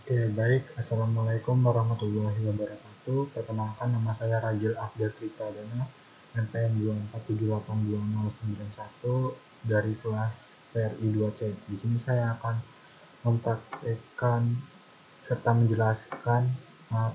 Oke, baik. Assalamualaikum warahmatullahi wabarakatuh. Perkenalkan, nama saya Rajil Afdal Tripradana, NPM 247829091 dari kelas PRI 2C. Di sini saya akan mempraktekkan serta menjelaskan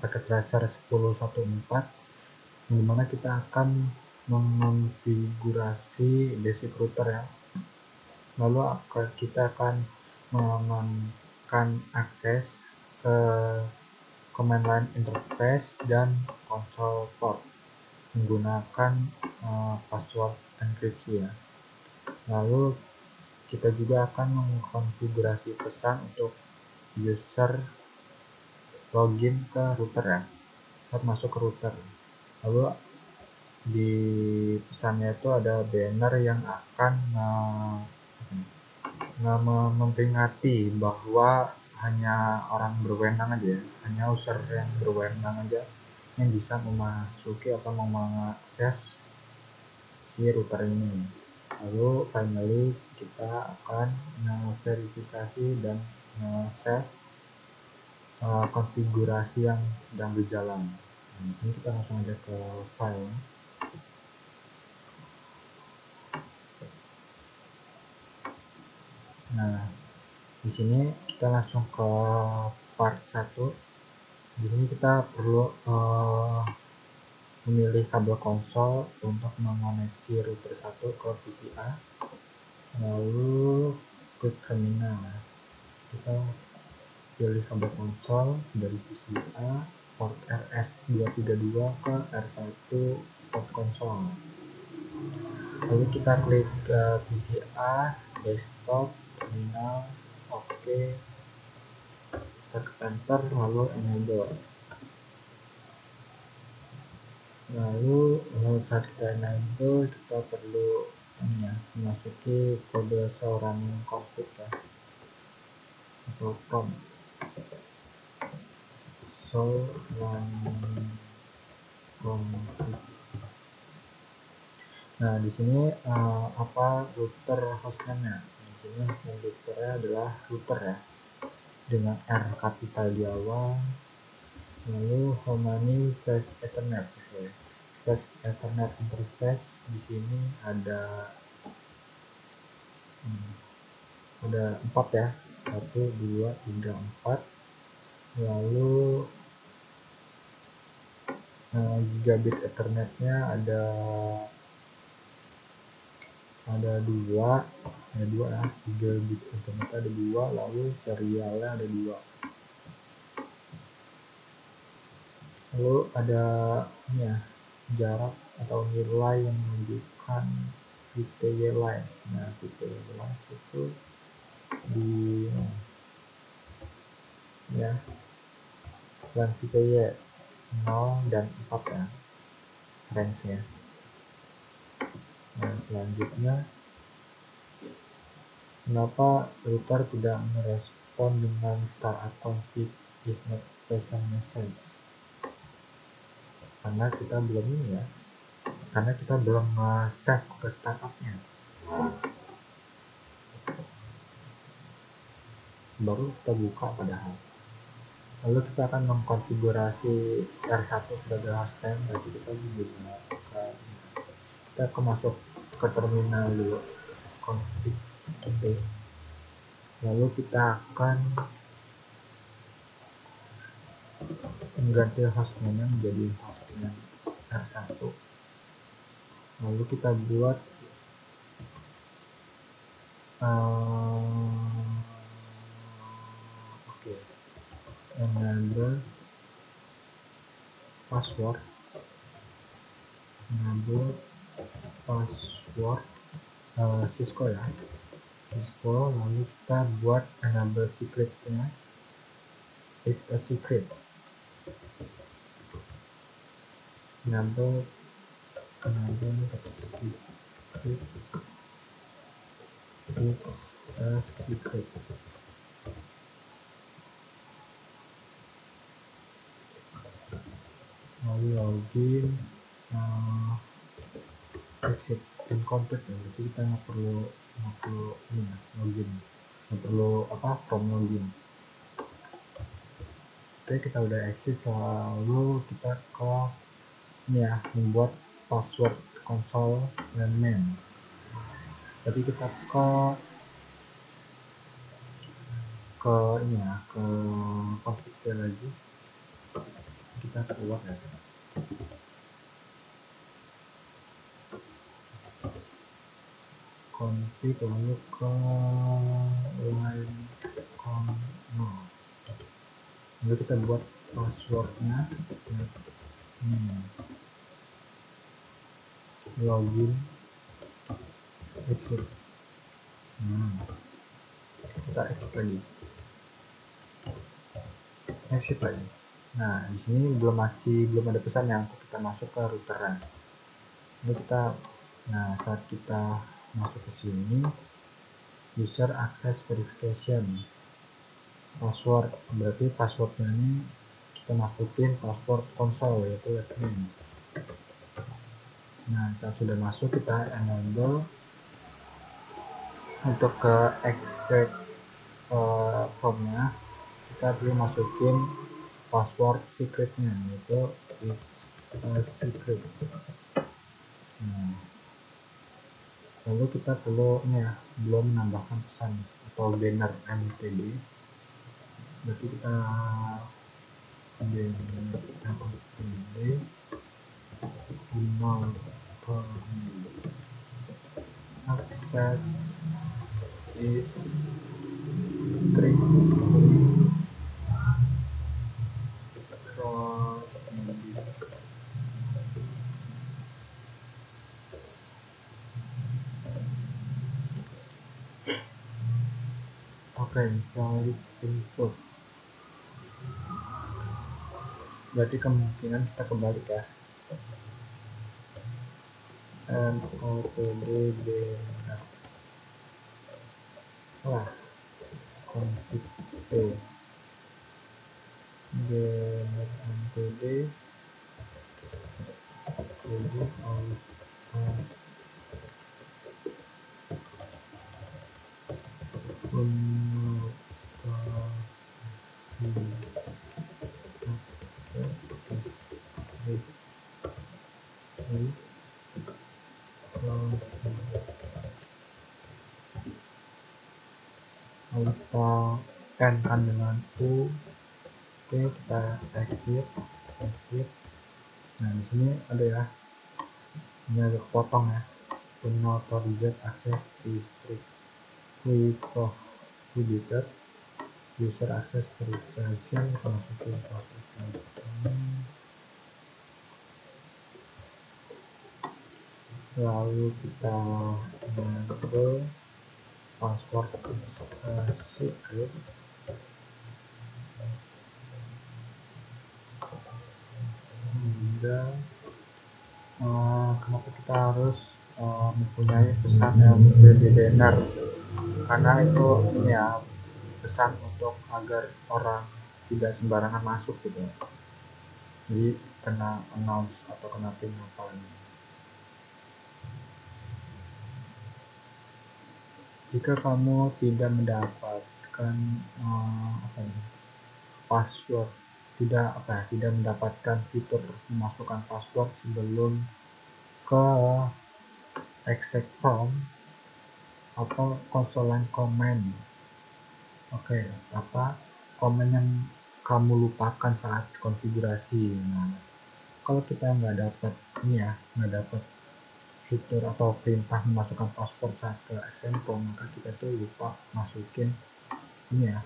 paket tracer 1014, di mana kita akan mengonfigurasi basic router ya. Lalu kita akan mengamankan akses ke command line interface dan console port menggunakan password enkripsi ya. Lalu kita juga akan mengkonfigurasi pesan untuk user login ke router ya, saat masuk ke router. Lalu di pesannya itu ada banner yang akan memperingati bahwa hanya orang berwenang aja, hanya user yang berwenang aja yang bisa memasuki atau mengakses si router ini. Lalu finally kita akan verifikasi dan save konfigurasi yang sedang berjalan. Nah, di sini kita langsung aja ke file. Nah, di sini kita langsung ke part 1. Di sini kita perlu memilih kabel konsol untuk mengoneksi router 1 ke PCA. Lalu klik terminal. Kita pilih kabel konsol dari PCA port RS232 ke R1 port konsol. Lalu kita klik PCA, desktop, terminal, OK, tekan enter, lalu enable. Lalu saat kita enable, kita perlu memasuki kode seorang config ya, atau prompt show run config. Nah, di sini apa router hostname-nya? Di sini hostname routernya adalah router ya, dengan R kapital di awal. Lalu Homani Flash Ethernet. Flash Ethernet interface di sini ada 4 ya, 1, 2, 3, 4. Lalu gigabit Ethernetnya ada 2 ya, gigabit Ethernet ada 2, lalu serialnya ada 2. Lalu ada jarak atau nilai yang menunjukkan VTY line. Nah, VTY line itu di dan VTY 0 dan 4 ya, range-nya. Nah, selanjutnya, kenapa router tidak merespon dengan start config is not present message? Karena kita belum save ke startupnya, baru kita buka padahal. Lalu kita akan mengkonfigurasi R1 sebagai hostname. Jadi kita akan masuk ke terminal dulu, config gitu. Lalu kita akan mengganti hostname menjadi hostname R1. Lalu kita buat enable password Cisco ya, Cisco. Lalu kita buat enable secretnya, it's a secret. Enable secret, it's a secret. Lalu login, exit incomplete ya, jadi kita nggak perlu login, nggak perlu from login. Oke, kita udah eksis, lalu kita ke ini ya, membuat password console dan main. Jadi kita ke ini ya, ke config lagi, kita keluar ya, config lalu ke line no, lalu kita buat passwordnya ini, login exit. Kita exit lagi. Nah, di sini belum ada pesan yang kita masuk ke routernya. Ini kita, nah saat kita masuk ke sini, user access verification password, berarti passwordnya ini kita masukin password konsol, yaitu admin. Nah, saat sudah masuk, kita enable untuk ke exec formnya. Kita perlu masukin password secretnya, yaitu it's a secret. Nah, lalu kita perlu ini ya, belum menambahkan pesan atau banner mtb, berarti kita banner mtb access is strictly for valid input. Berarti kemungkinan kita kembali ya, motb banner config banner mtb lalu kita kan dengan U. Oke, kita exit. Nah, di sini ada ya, ini agak potong ya, not authorized access restrictedly prohibited user access verification. Kita masukin password ini, lalu kita enable password secret. Dan kenapa kita harus mempunyai pesan mtb banner, karena itu ini ya, pesan untuk agar orang tidak sembarangan masuk gitu, jadi kena announce atau kena pin apa ini. Jika kamu tidak mendapatkan password, tidak mendapatkan fitur memasukkan password sebelum ke exec from atau console line command. Oke, komen yang kamu lupakan saat konfigurasi. Nah, kalau kita nggak dapat ini ya, nggak dapat fitur atau perintah memasukkan password saat ke example, maka kita tuh lupa masukin ini ya,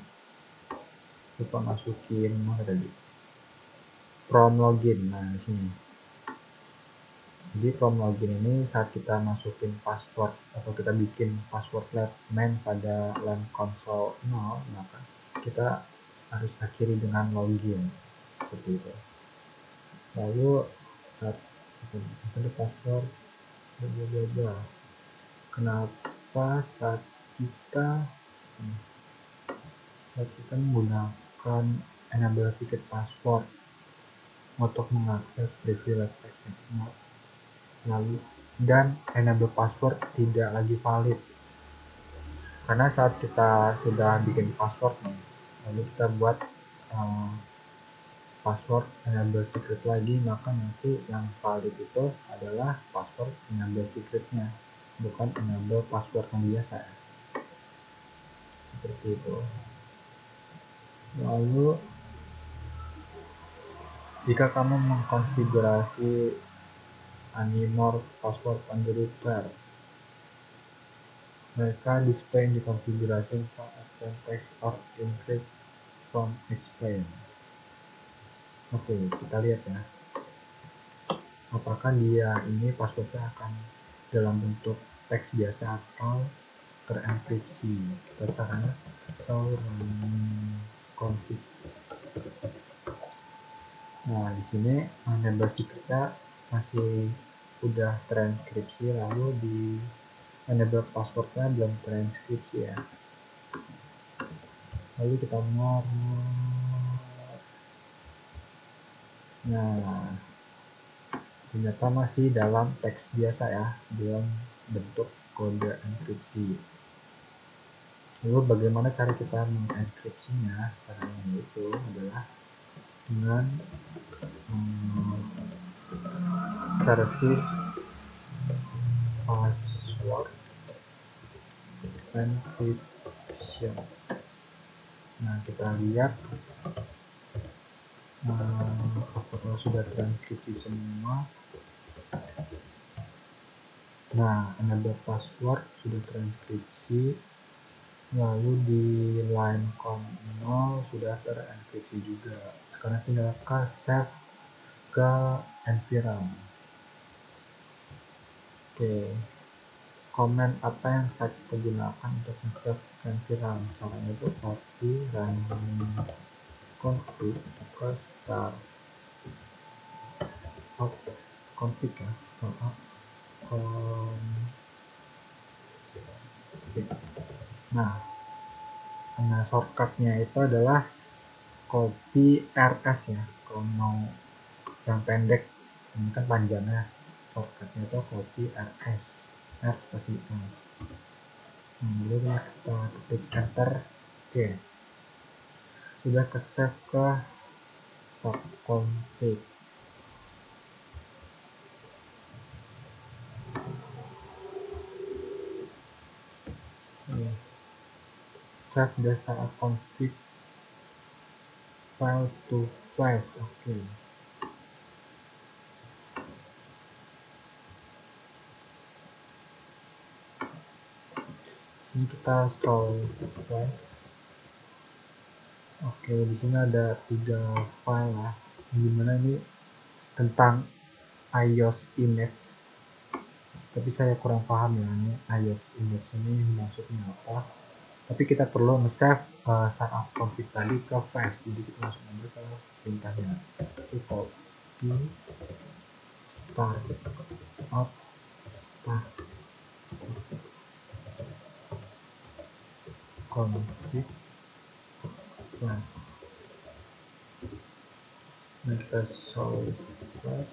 apa tadi, from login. Nah, di sini. Jadi from login ini saat kita masukin password atau kita bikin password main pada line console 0, maka kita harus akhiri dengan login seperti itu. Lalu saat kita password kenapa saat kita menggunakan enable secret password untuk mengakses privilege access mode, lalu dan enable password tidak lagi valid, karena saat kita sudah bikin password nih, lalu kita buat password enable secret lagi, maka nanti yang valid itu adalah password enable secretnya, bukan enable password yang biasa ya. Seperti itu. Lalu jika kamu mengkonfigurasi Anymore password on the router, mereka display yang dikonfigurasi as plain text or encrypt from explain. Oke, kita lihat ya, apakah dia ini passwordnya akan dalam bentuk teks biasa atau terenkripsi. Kita caranya run config. Nah, di sini enable secretnya masih udah terenkripsi, lalu di enable passwordnya belum terenkripsi ya. Lalu kita nah, ternyata masih dalam teks biasa ya, belum bentuk kode enkripsi. Lalu bagaimana cara kita mengenkripsinya? Caranya itu adalah dengan service password encryption. Nah, kita lihat apakah sudah terenkripsi semua. Nah, enable password sudah terenkripsi, lalu di line com 0 sudah terenkripsi juga. Sekarang tinggal save ke environment. Oke, command apa yang saya kita gunakan untuk save ke environment? Caranya itu copy run config ke start config ya, nah shortcutnya itu adalah copy rs ya, kalau mau yang pendek, ini kan panjangnya, shortcutnya itu copy rs, r spasi s. Lalu kita ketik enter. Oke, sudah ke save ke config. Save the startup config file to flash. Oke. Ini kita show flash. Oke, di sini ada 3 file lah. Dimana ini tentang iOS image. Tapi saya kurang paham ya, ini iOS image ini maksudnya apa. Tapi kita perlu nge-save startup config tadi ke flash. Jadi kita langsung ambil ke perintahnya. Itu copy startup config flash. Nah, kita show flash.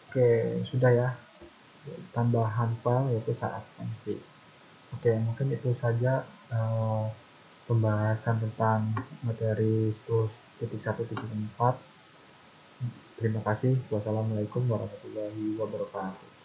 Oke, sudah ya, tambahan file yaitu startup config. Oke, mungkin itu saja pembahasan tentang materi 10.1.4. Terima kasih. Wassalamualaikum warahmatullahi wabarakatuh.